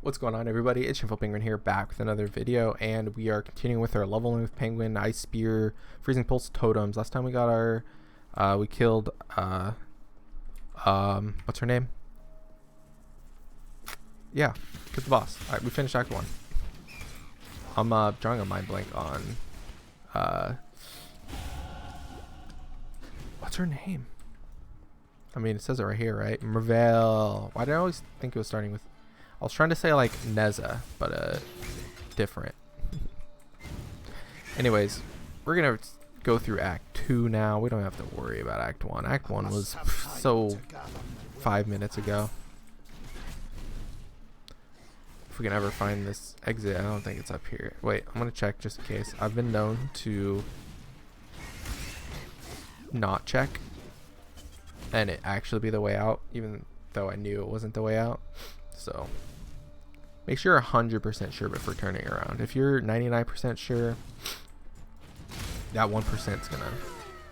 What's going on, everybody? It's ShamefulPenguin here, back with another video, and we are continuing with our leveling with Penguin, Ice Spear, Freezing Pulse totems. Last time we got our, we killed, what's her name? Yeah, killed the boss. Alright, we finished Act 1. I'm, drawing a mind blank on, what's her name? I mean, it says it right here, right? Mervale. Why did I always think it was starting with... I was trying to say like Neza, but different. Anyways, we're gonna go through Act 2 now. We don't have to worry about Act 1. Act 1 was so 5 minutes ago. If we can ever find this exit, I don't think it's up here. Wait, I'm gonna check just in case. I've been known to not check and it actually be the way out, even though I knew it wasn't the way out. So make sure you're 100% sure before turning around. If you're 99% sure, that 1% is gonna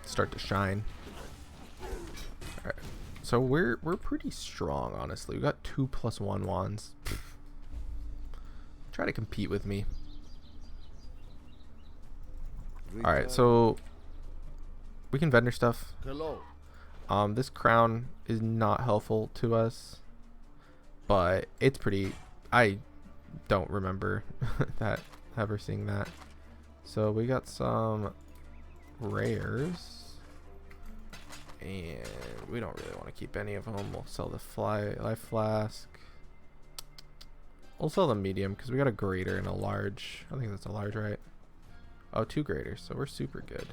start to shine. Alright, so we're pretty strong, honestly. We got 2+1 wands. Try to compete with me. Alright, so we can vendor stuff. This crown is not helpful to us, but it's pretty... I don't remember that ever seeing that. So we got some rares, and we don't really want to keep any of them. We'll sell the life flask. We'll sell the medium because we got a greater and a large. I think that's a large, right? Oh, 2 graders, so we're super good.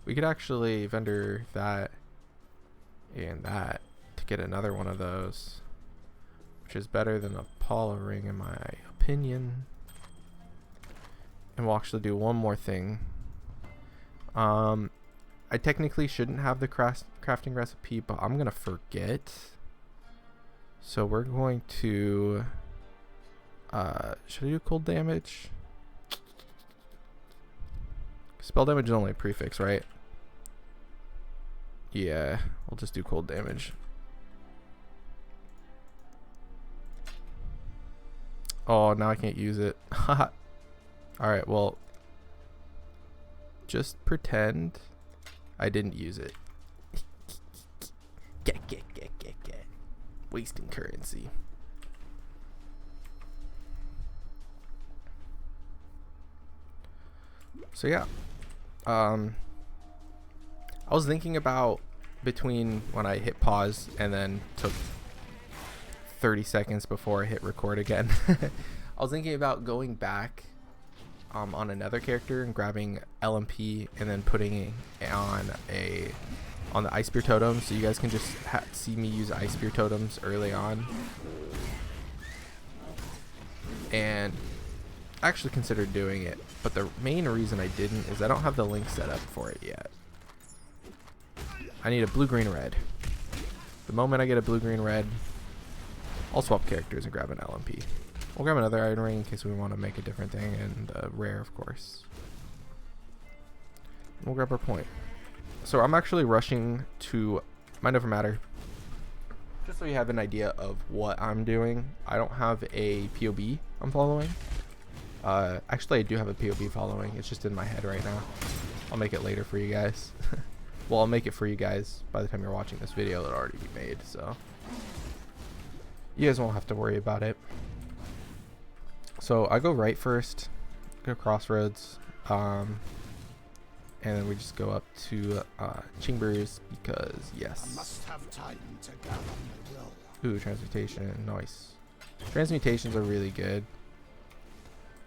We could actually vendor that and that to get another one of those, which is better than a Paula ring in my opinion. And we'll actually do one more thing. I technically shouldn't have the crafting recipe, but I'm gonna forget. So we're going to should I do cold damage? Spell damage is only a prefix, right? Yeah, we'll just do cold damage. Oh, now I can't use it. Alright, well, just pretend I didn't use it. Get. Wasting currency. So yeah, I was thinking about between when I hit pause and then took 30 seconds before I hit record again. I was thinking about going back on another character and grabbing LMP and then putting it on the Ice Spear totem, so you guys can just see me use Ice Spear totems early on. And I actually considered doing it, but the main reason I didn't is I don't have the link set up for it yet. I need a blue, green, red. The moment I get a blue, green, red, I'll swap characters and grab an LMP. We'll grab another iron ring in case we want to make a different thing, and rare, of course. We'll grab our point. So I'm actually rushing to Mind Over Matter. Just so you have an idea of what I'm doing. I don't have a POB I'm following. Actually, I do have a POB following. It's just in my head right now. I'll make it later for you guys. Well, I'll make it for you guys by the time you're watching this video. It'll already be made, so you guys won't have to worry about it. So I go right first, go crossroads, and then we just go up to Chambers because yes. I must have time to gather my will. Ooh, transmutation, nice. Transmutations are really good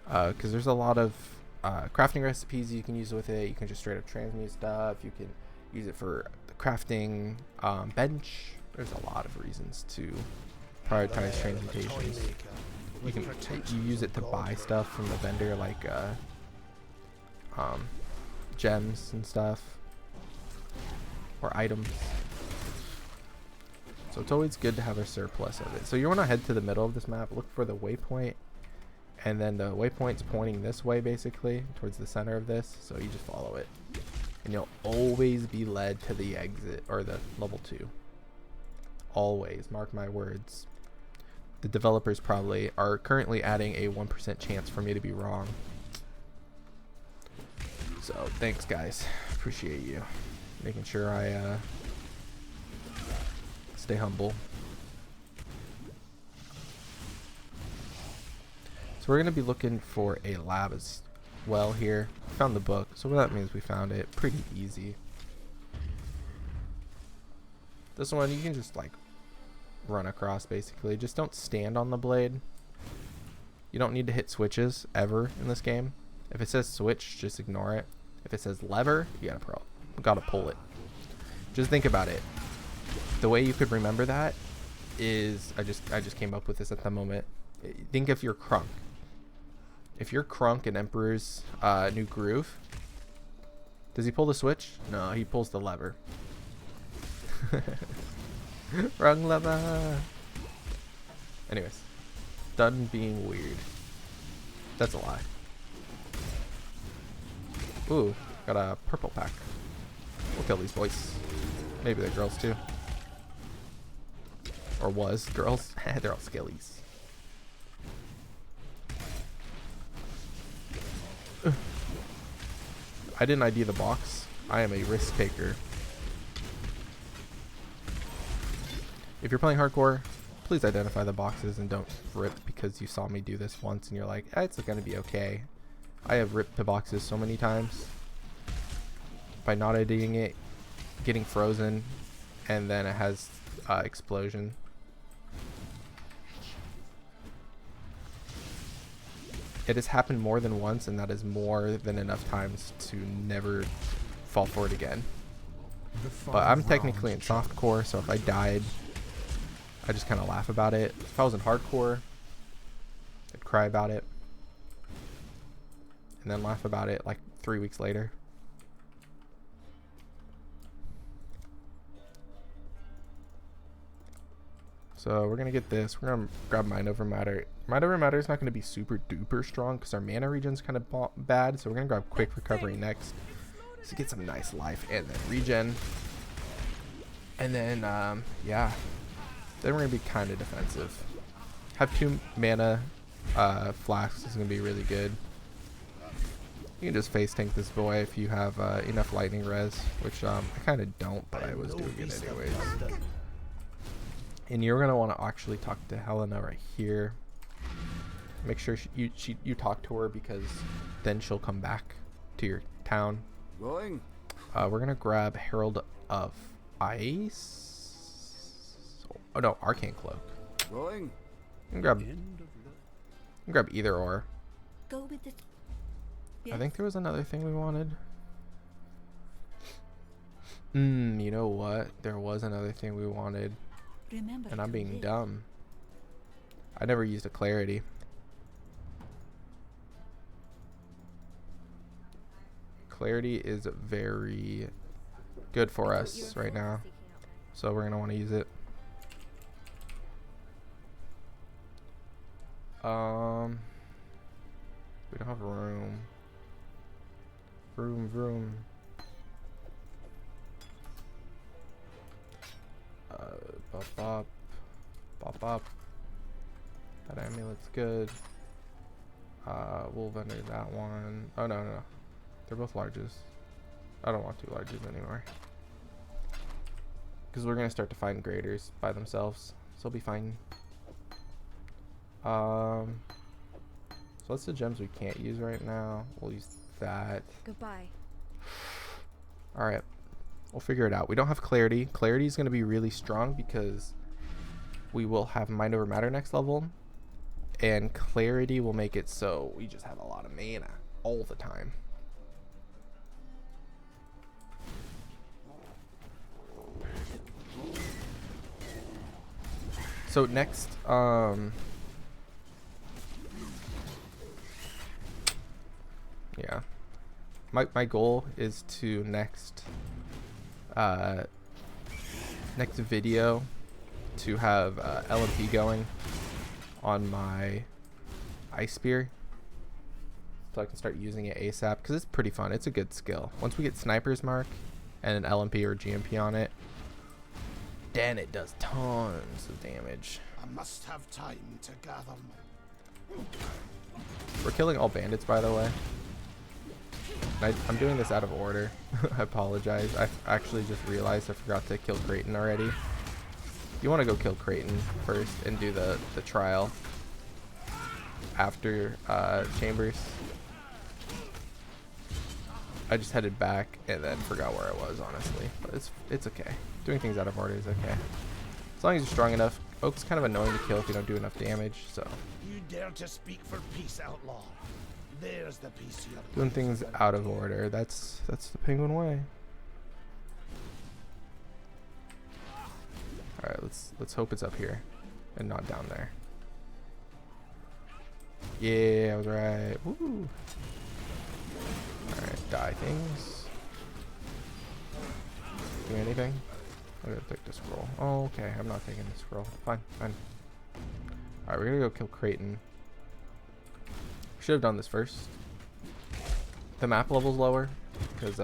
because there's a lot of crafting recipes you can use with it. You can just straight up transmute stuff. You can use it for the crafting bench. There's a lot of reasons to prioritize transmutations. You use it to buy stuff from the vendor, like gems and stuff, or items. So it's always good to have a surplus of it. So you want to head to the middle of this map, look for the waypoint, and then the waypoint's pointing this way, basically towards the center of this. So you just follow it, and you'll always be led to the exit or the level 2. always. Mark my words. The developers probably are currently adding a 1% chance for me to be wrong. So thanks, guys. Appreciate you making sure I stay humble. So we're gonna be looking for a lab as well here. Found the book, so that means we found it. Pretty easy. This one you can just like run across basically. Just don't stand on the blade. You don't need to hit switches ever in this game. If it says switch, just ignore it. If it says lever, you gotta pull it. Just think about it. The way you could remember that is I just came up with this at the moment. Think if you're Crunk. If you're Crunk in Emperor's New Groove, does he pull the switch? No, he pulls the lever. Wrong lever. Anyways, done being weird. That's a lie. Ooh, got a purple pack. We'll kill these boys. Maybe they're girls too. Or was girls. They're all skillies. I didn't ID the box. I am a risk taker. If you're playing hardcore, please identify the boxes and don't rip because you saw me do this once and you're like, it's gonna be okay. I have ripped the boxes so many times by not IDing it, getting frozen, and then it has explosion. It has happened more than once, and that is more than enough times to never fall for it again. But I'm technically in softcore, so if I died, I just kind of laugh about it. If I was in hardcore, I'd cry about it and then laugh about it like 3 weeks later. So we're gonna get this. We're gonna grab Mind Over Matter. Mind Over Matter is not gonna be super duper strong because our mana regen's kind of bad. So we're gonna grab Quick Recovery next to get some nice life and then regen. And then yeah, then we're gonna be kind of defensive. Have 2 mana flasks is gonna be really good. You can just face tank this boy if you have enough lightning res, which I kind of don't, but I was doing it anyways. And you're gonna want to actually talk to Helena right here. Make sure you talk to her because then she'll come back to your town. We're gonna grab Herald of Ice. Oh no, Arcane Cloak. You can grab either or. Go with it. Yes. I think there was another thing we wanted. You know what? There was another thing we wanted. Remember, and I'm being dumb. I never used a Clarity. Clarity is very good for us right now, so we're gonna want to use it. We don't have room. Vroom. Bop. That amulet's good. We'll vendor that one. Oh no. They're both larges. I don't want 2 larges anymore. Because we're gonna start to find graders by themselves. So it'll be fine. So that's the gems we can't use right now. We'll use that. Goodbye. Alright. We'll figure it out. We don't have Clarity. Clarity is going to be really strong because we will have Mind Over Matter next level. And Clarity will make it so we just have a lot of mana all the time. So next, yeah. My goal is to next video to have LMP going on my Ice Spear so I can start using it ASAP because it's pretty fun. It's a good skill. Once we get Sniper's Mark and an LMP or GMP on it, then it does tons of damage. I must have time to gather. We're killing all bandits, by the way. I'm doing this out of order. I apologize. I actually just realized I forgot to kill Creighton already. You want to go kill Creighton first and do the trial after Chambers. I just headed back and then forgot where I was, honestly. But it's okay. Doing things out of order is okay. As long as you're strong enough. Oak's kind of annoying to kill if you don't do enough damage, so. You dare to speak for peace, outlaw. There's the piece you're doing things out of order. That's the penguin way. Alright, let's hope it's up here and not down there. Yeah, I was right. Woo! Alright, die things. Do anything? I'm gonna take the scroll. Oh, okay. I'm not taking the scroll. Fine, fine. Alright, we're gonna go kill Creighton. Should have done this first. The map level's lower because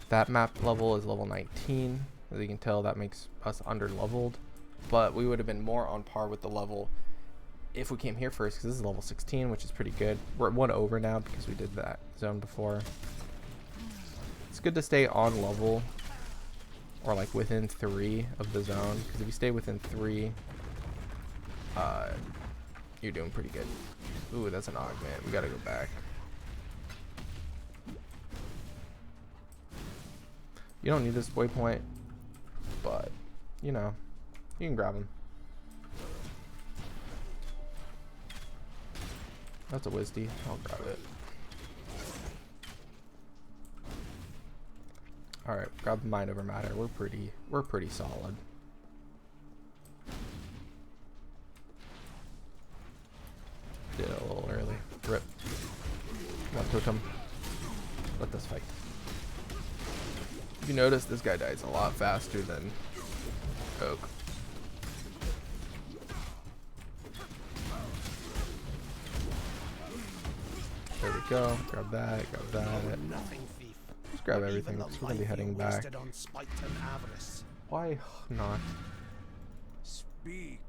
that map level is level 19. As you can tell, that makes us under leveled, but we would have been more on par with the level if we came here first, because this is level 16, which is pretty good. We're at 1 over now because we did that zone before. It's good to stay on level or like within 3 of the zone, because if you stay within 3, you're doing pretty good. Ooh, that's an augment. We gotta go back. You don't need this waypoint, but you know, you can grab him. That's a Wisdy. I'll grab it. All right, grab mind over matter. We're pretty solid. Did it a little early. Rip. Come on, totem. Let this fight. If you notice, this guy dies a lot faster than Oak. There we go. Grab that. Grab that. Just grab everything because we're gonna be heading back. Why not? Speak.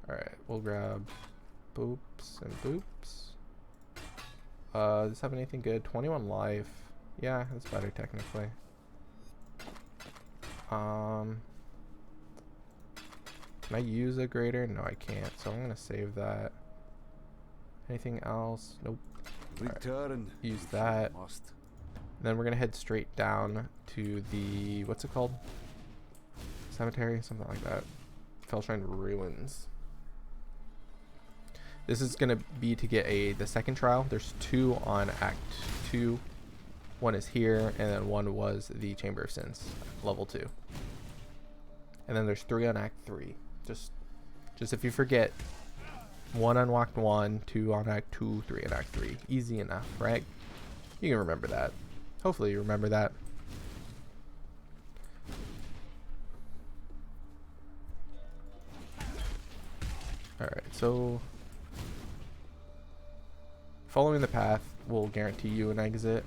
All right, we'll grab boops and boops. Does this have anything good? 21 life. Yeah, that's better technically. Can I use a grader? No, I can't. So I'm gonna save that. Anything else? Nope. Right. Use that. Then we're gonna head straight down to the, what's it called? Cemetery, something like that. Fellshrine Ruins. This is gonna be to get the second trial. There's 2 on Act 2. One is here, and then one was the Chamber of Sins, level 2. And then there's 3 on Act 3. Just if you forget, 1 on Act 1, 2 on Act 2, 3 on Act 3. Easy enough, right? You can remember that. Hopefully you remember that. Alright, so following the path will guarantee you an exit,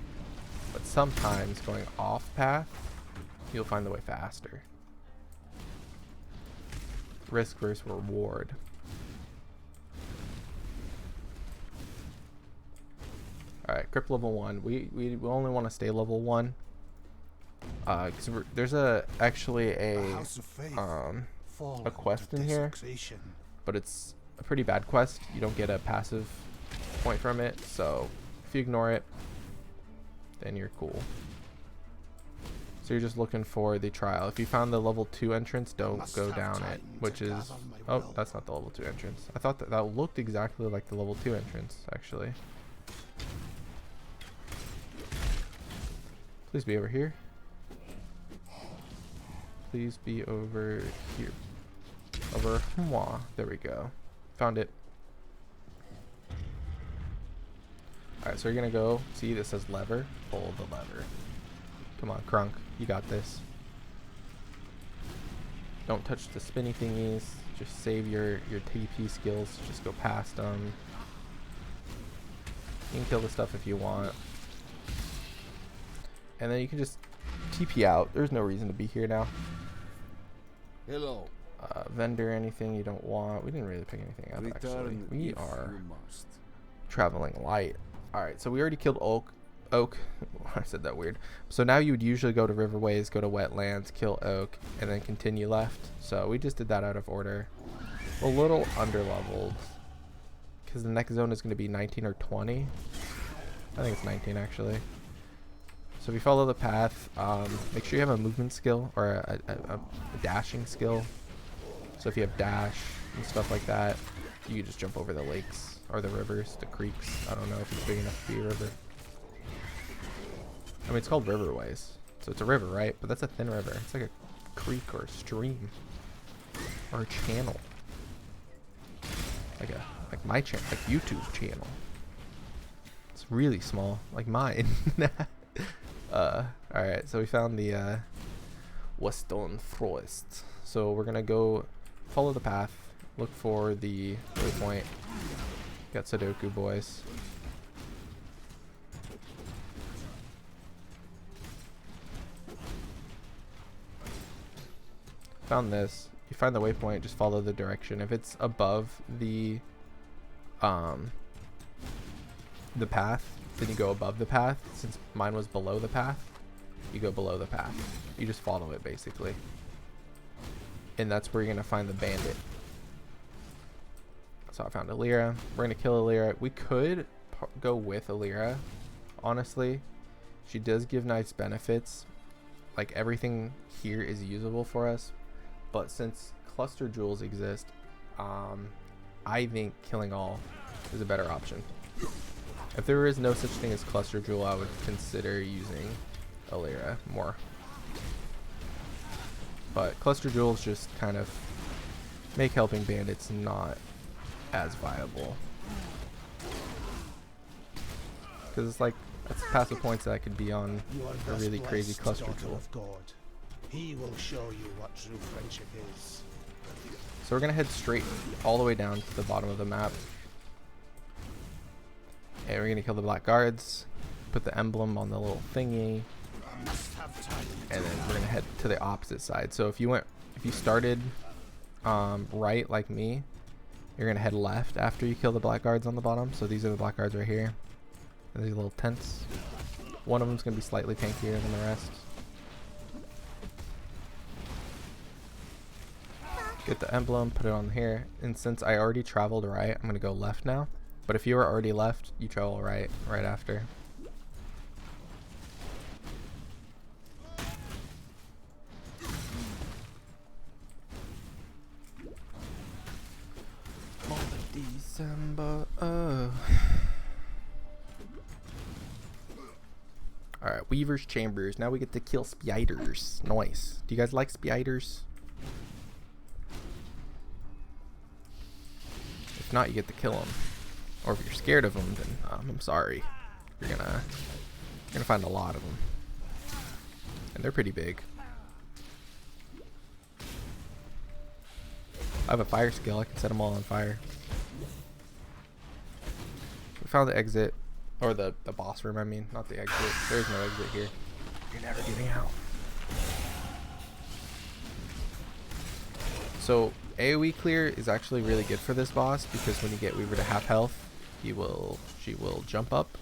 but sometimes going off path, you'll find the way faster. Risk versus reward. Alright, crypt level 1. We only want to stay level 1. Because there's actually a quest in here, but it's a pretty bad quest. You don't get a passive point from it, so if you ignore it, then you're cool. So you're just looking for the trial. If you found the level 2 entrance, don't go down it, which is, oh, that's not the level 2 entrance. I thought that looked exactly like the level 2 entrance, actually. Please be over here. Please be over here. Over, there we go. Found it. Alright, so you're gonna go, see this says lever, pull the lever. Come on, Crunk, you got this. Don't touch the spinny thingies, just save your TP skills, just go past them. You can kill the stuff if you want. And then you can just TP out. There's no reason to be here now. Hello. Vendor, anything you don't want. We didn't really pick anything up, actually. Return We if are you must. traveling light. Alright, so we already killed Oak. I said that weird. So now you would usually go to Riverways, go to Wetlands, kill Oak, and then continue left. So we just did that out of order. A little under-leveled, because the next zone is going to be 19 or 20. I think it's 19, actually. So if you follow the path, make sure you have a movement skill or a dashing skill. So if you have dash and stuff like that, you can just jump over the lakes or the rivers, the creeks. I don't know if it's big enough to be a river. I mean, it's called Riverways, so it's a river, right? But that's a thin river. It's like a creek or a stream or a channel, like my channel, like YouTube channel. It's really small, like mine. All right, so we found the Western Forest. So we're gonna go follow the path, look for the waypoint. Got Sudoku, boys. Found this. You find the waypoint, just follow the direction. If it's above the path, then you go above the path. Since mine was below the path, you go below the path. You just follow it, basically. And that's where you're going to find the bandit. So I found Alira. We're going to kill Alira. We could go with Alira, honestly. She does give nice benefits. Like, everything here is usable for us. But since cluster jewels exist, I think killing all is a better option. If there is no such thing as cluster jewel, I would consider using Alira more. But cluster jewels just kind of make helping bandits not as viable. Because it's like, that's passive points that I could be on a really crazy cluster jewel. He will show you what true friendship is. So we're going to head straight all the way down to the bottom of the map. And we're going to kill the black guards, put the emblem on the little thingy, and then we're going to head to the opposite side. So if you started right like me, you're going to head left after you kill the black guards on the bottom. So these are the black guards right here. And these little tents. One of them is going to be slightly tankier than the rest. Get the emblem, put it on here, and since I already traveled right, I'm going to go left now. But if you were already left, you travel right after. December, Alright, Weaver's Chambers. Now we get to kill spiders. Nice. Do you guys like spiders? If not, you get to kill them. Or if you're scared of them, then I'm sorry. You're gonna find a lot of them, and they're pretty big. I have a fire skill. I can set them all on fire. We found the exit, or the boss room. I mean, not the exit. There's no exit here. You're never getting out. So AoE clear is actually really good for this boss, because when you get Weaver to half health, she will jump up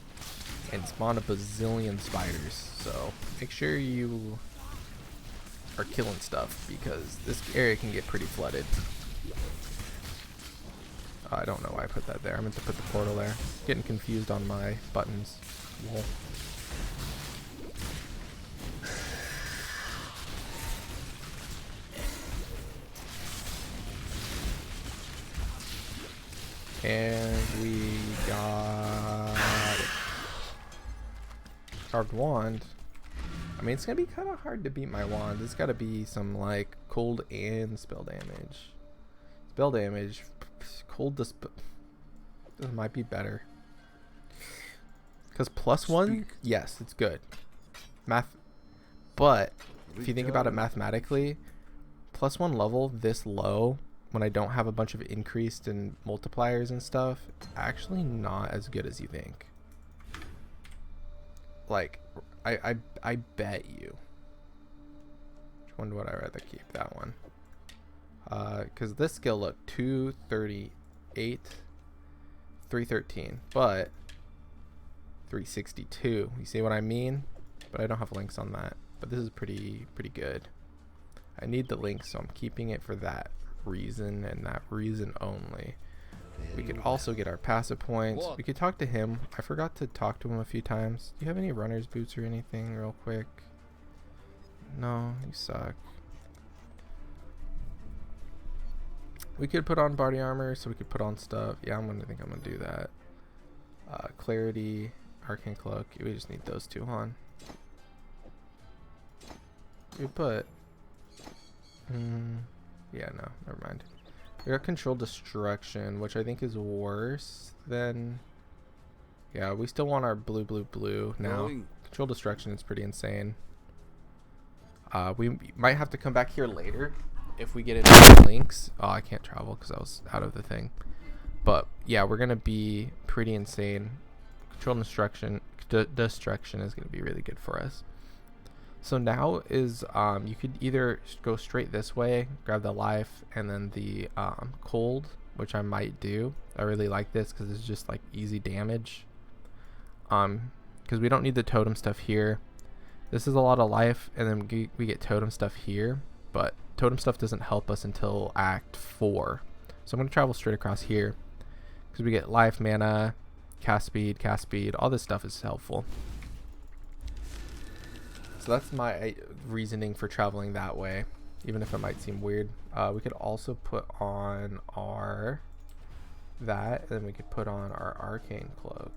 and spawn a bazillion spiders. So make sure you are killing stuff, because this area can get pretty flooded. I don't know why I put that there. I meant to put the portal there. Getting confused on my buttons. Lol. And we got it. Carved wand. I mean, it's gonna be kind of hard to beat my wand. There's gotta be some like cold and spell damage. Spell damage, cold to this might be better. Because +1, yes, it's good. But if you think about it mathematically, +1 level this low, when I don't have a bunch of increased in multipliers and stuff, it's actually not as good as you think. Like, I bet you. Which one would I rather keep? That one. Because this skill looked 238, 313, but 362. You see what I mean? But I don't have links on that. But this is pretty good. I need the link, so I'm keeping it for that reason and that reason only. We could also get our passive points. We could talk to him. I forgot to talk to him a few times. Do you have any runner's boots or anything real quick? No, you suck. We could put on body armor, so we could put on stuff. Yeah, I'm gonna do that. Clarity, arcane cloak. We just need those two on. We put. Yeah, no, never mind. We got controlled destruction, which I think is worse than. Yeah, we still want our blue now. Controlled destruction is pretty insane. We might have to come back here later if we get into links. Oh, I can't travel because I was out of the thing. But yeah, we're gonna be pretty insane. Controlled destruction is gonna be really good for us. So now is you could either go straight this way, grab the life, and then the cold, which I might do. I really like this because it's just like easy damage. Because we don't need the totem stuff here. This is a lot of life, and then we get totem stuff here, but totem stuff doesn't help us until Act 4. So I'm going to travel straight across here because we get life, mana, cast speed, all this stuff is helpful. So that's my reasoning for traveling that way, even if it might seem weird. We could also put on that, and then we could put on our arcane cloak.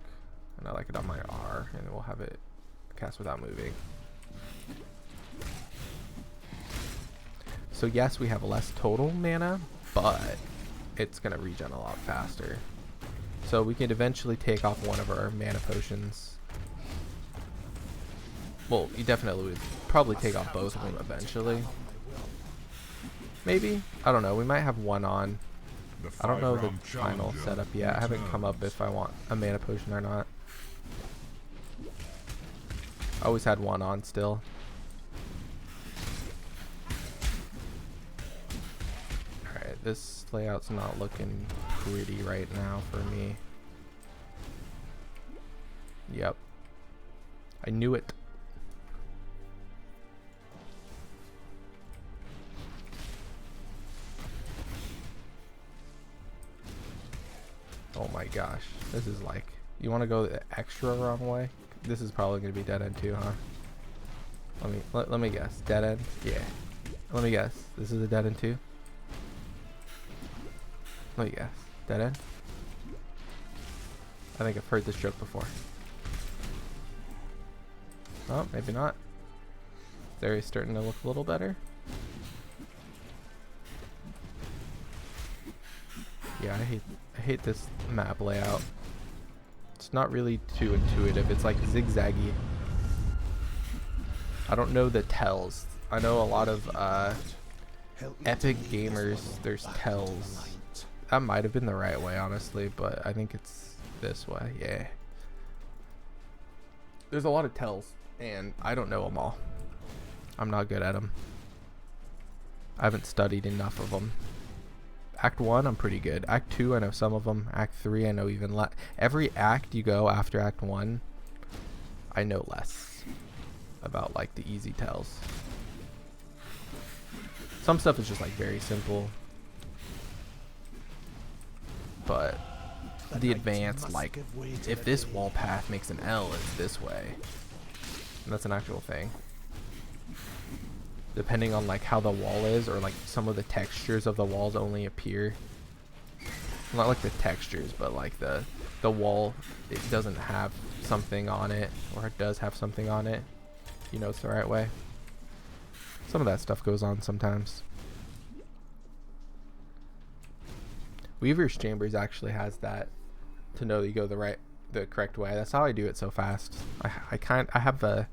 And I like it on my R, and we'll have it cast without moving. So yes, we have less total mana, but it's going to regen a lot faster. So we can eventually take off one of our mana potions. Well, you definitely would probably take off both of them eventually. Maybe? I don't know. We might have one on. I don't know the final setup yet. I haven't come up if I want a mana potion or not. I always had one on still. Alright, this layout's not looking pretty right now for me. Yep. I knew it. Oh my gosh, this is like, you want to go the extra wrong way? This is probably going to be dead end too, huh? Let me guess. Dead end? Yeah. Let me guess. This is a dead end too? Let me guess. Dead end? I think I've heard this joke before. Oh, maybe not. This area's starting to look a little better. Yeah, I hate this map layout. It's not really too intuitive. It's like zigzaggy. I don't know the tells. I know a lot of epic gamers, there's tells. That might have been the right way, honestly, but I think it's this way. Yeah. There's a lot of tells, and I don't know them all. I'm not good at them. I haven't studied enough of them. Act 1, I'm pretty good. Act 2, I know some of them. Act 3, I know even less. Every act you go after Act 1, I know less about like the easy tells. Some stuff is just like very simple, but the advanced, like if this wall path makes an L, it's this way, and that's an actual thing. Depending on like how the wall is, or like some of the textures of the walls only appear, not like the textures, but like the wall, it doesn't have something on it, or it does have something on it, you know, it's the right way. Some of that stuff goes on sometimes. Weaver's Chambers actually has that, to know that you go the correct way. That's how I do it so fast. I have a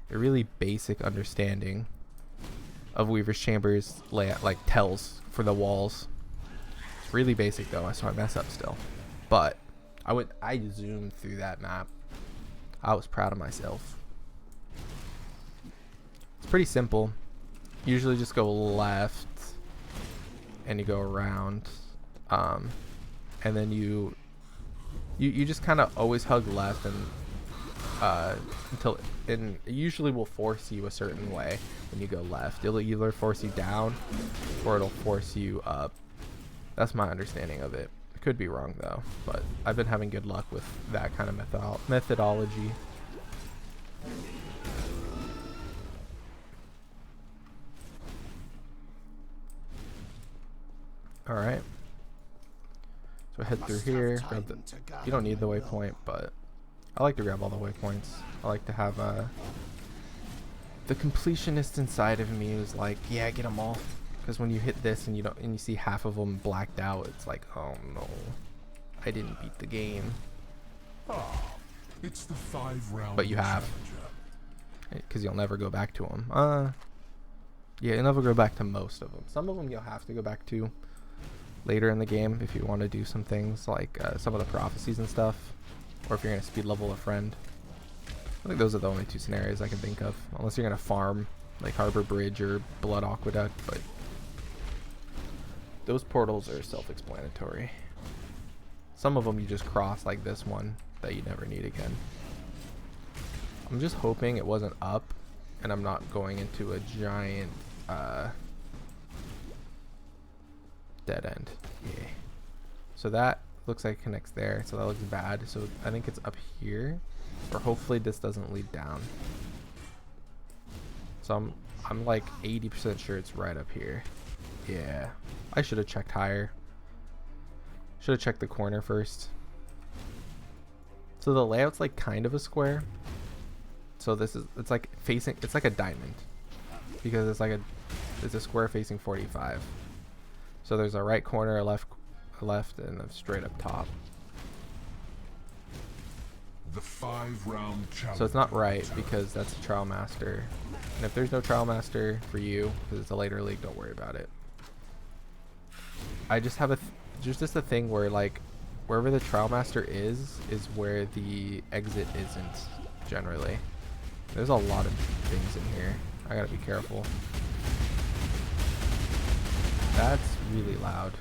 really basic understanding of Weaver's Chambers layout, like tells for the walls. It's really basic though, so I mess up still. But I zoomed through that map. I was proud of myself. It's pretty simple. Usually just go left, and you go around, and then you just kind of always hug left and and it usually will force you a certain way when you go left. It'll either force you down or it'll force you up. That's my understanding of it. I could be wrong though, but I've been having good luck with that kind of methodology. Alright. So head through here. You don't need the waypoint, but I like to grab all the waypoints. I like to have the completionist inside of me is like, yeah, get them all. Because when you hit this and you see half of them blacked out, it's like, oh no, I didn't beat the game. It's the 5-round. But you have, because you'll never go back to them. Yeah, you'll never go back to most of them. Some of them you'll have to go back to later in the game if you want to do some things like some of the prophecies and stuff, or if you're gonna speed level a friend. I think those are the only two scenarios I can think of, unless you're gonna farm like Harbor Bridge or Blood Aqueduct, but those portals are self-explanatory. Some of them you just cross, like this one that you never need again. I'm just hoping it wasn't up and I'm not going into a giant dead end. Yeah. So that looks like it connects there, so that looks bad. So I think it's up here, or hopefully this doesn't lead down. So I'm like 80% sure it's right up here. Yeah, I should have checked higher. Should have checked the corner first. So the layout's like kind of a square. So it's like facing, it's like a diamond, because it's a square facing 45. So there's a right corner, a left, and a straight up top. The 5-round challenge. So it's not right because that's a trial master, and if there's no trial master for you because it's a later league, don't worry about it. I just have there's just a thing where like wherever the trial master is where the exit isn't generally. There's a lot of things in here. I gotta be careful. That's really loud.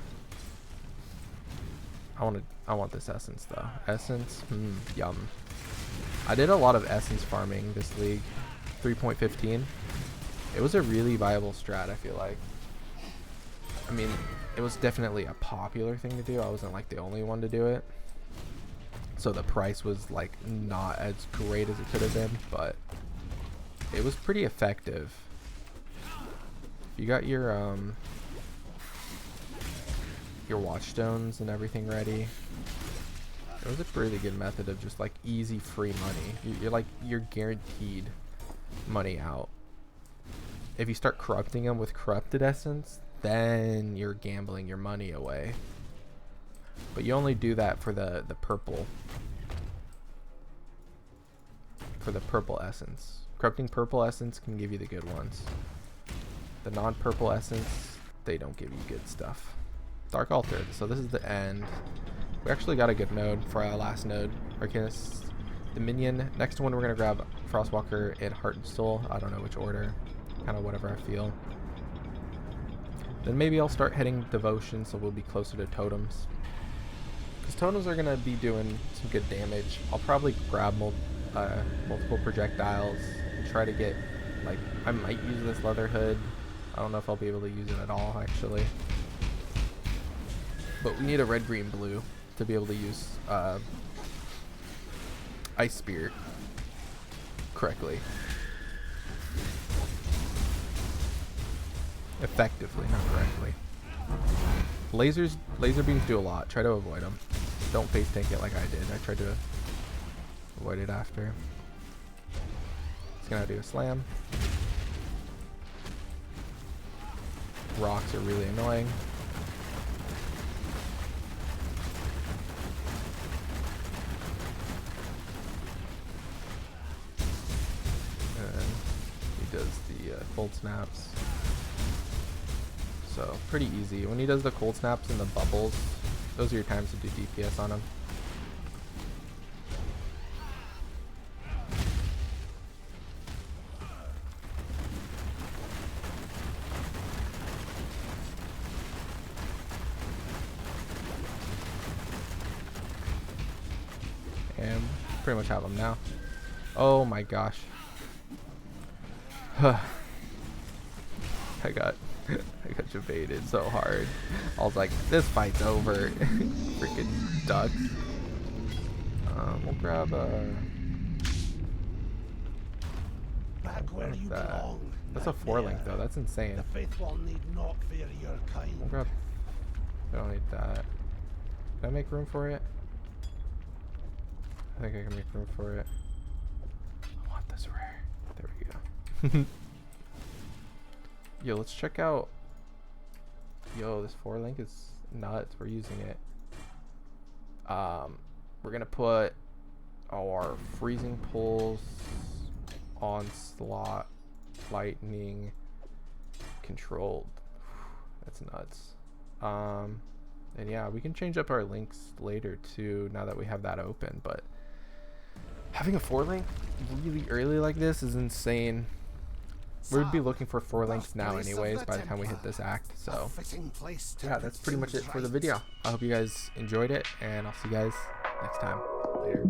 I want this essence though. Essence, yum. I did a lot of essence farming this league. 3.15. It was a really viable strat, I feel like. I mean, it was definitely a popular thing to do. I wasn't like the only one to do it. So the price was like not as great as it could have been, but it was pretty effective. You got your watchstones and everything ready. It was a really good method of just like easy free money. You're guaranteed money out. If you start corrupting them with corrupted essence, then you're gambling your money away. But you only do that for the purple. For the purple essence. Corrupting purple essence can give you the good ones. The non-purple essence, they don't give you good stuff. Dark Altar. So this is the end. We actually got a good node for our last node. Arcanist, Dominion. Next one we're gonna grab Frostwalker and Heart and Soul. I don't know which order. Kind of whatever I feel. Then maybe I'll start heading Devotion, so we'll be closer to totems. Because totems are gonna be doing some good damage. I'll probably grab multiple projectiles and try to get, like, I might use this leather hood. I don't know if I'll be able to use it at all, actually. But we need a red, green, blue to be able to use Ice Spirit correctly. Effectively, not correctly. Laser beams do a lot. Try to avoid them. Don't face tank it like I did. I tried to avoid it after. It's gonna do a slam. Rocks are really annoying. And he does the cold snaps. So pretty easy. When he does the cold snaps and the bubbles, those are your times to do DPS on him. And pretty much have them now. Oh my gosh. I got debated so hard. I was like, this fight's over. Freaking duck. We'll grab Back where you belong. that's a 4-link though. That's insane. The faithful need not fear your kind. We'll grab. I don't need that. Can I make room for it? I think I can make room for it. I want this rare. There we go. Yo, let's check out. Yo, this 4-link is nuts. We're using it. We're gonna put our freezing pulse, onslaught, lightning, controlled. That's nuts. And yeah, we can change up our links later too now that we have that open, but having a 4-link really early like this is insane. We'd be looking for 4 links now anyways by the time we hit this act. So yeah, that's pretty much it for the video. I hope you guys enjoyed it, and I'll see you guys next time. Later.